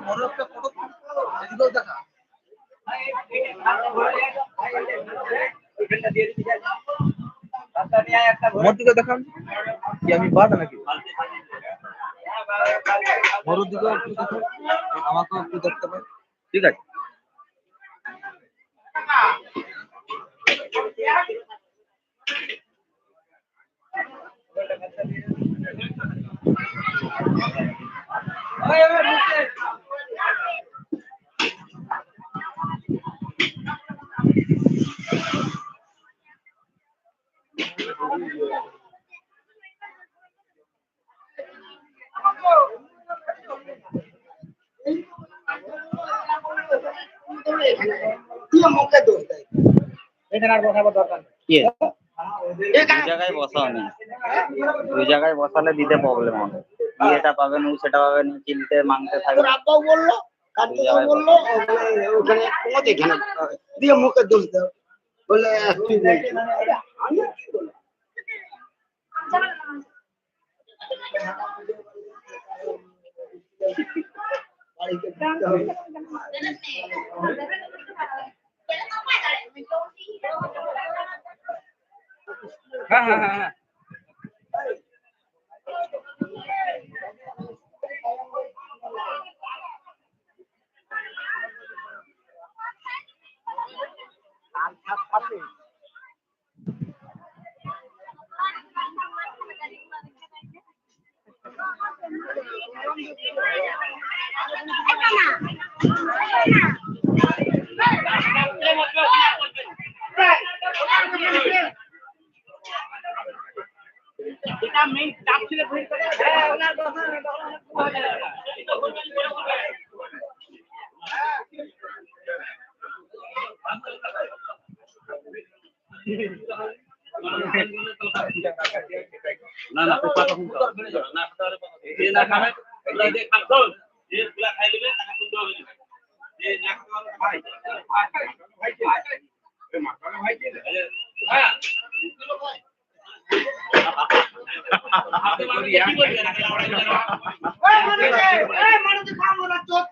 বড় একটা ফটো এদিকেও দেখা মোর দিকে দেখান কি আমি বাদ নাকি বড় দিকে একটু দেখান আমাকে একটু দেখতে পাই ঠিক আছে এখানে আর বসাবার দরকার নেই দুই জায়গায় বসাও নেই দুই জায়গায় বসালে দিতে প্রবলেম হবে এটা পাবেন সেটা পাবেন চিনতে মাংতে থাকবে আব্বাও বললো কার্তিকও বললো ওখানে এখানে দিয়ে মুখে দোষ দাও বলে তুই আমি কি বলবো হ্যাঁ হ্যাঁ হ্যাঁ হ্যাঁ এটা মেইন চাপ ছিল ভুল করে হ্যাঁ ওনার কথা না না কথা শুনতে হবে না এই না খাবে এগুলা দিয়ে খাচ্ছো এগুলা খাই নেবে টাকা শুনতে হবে এই না খাওয়া ভাই ভাই এই মাথাটা ভাই হ্যাঁ আপনি কি বলবেন এই মানুষ খাবো না চোখ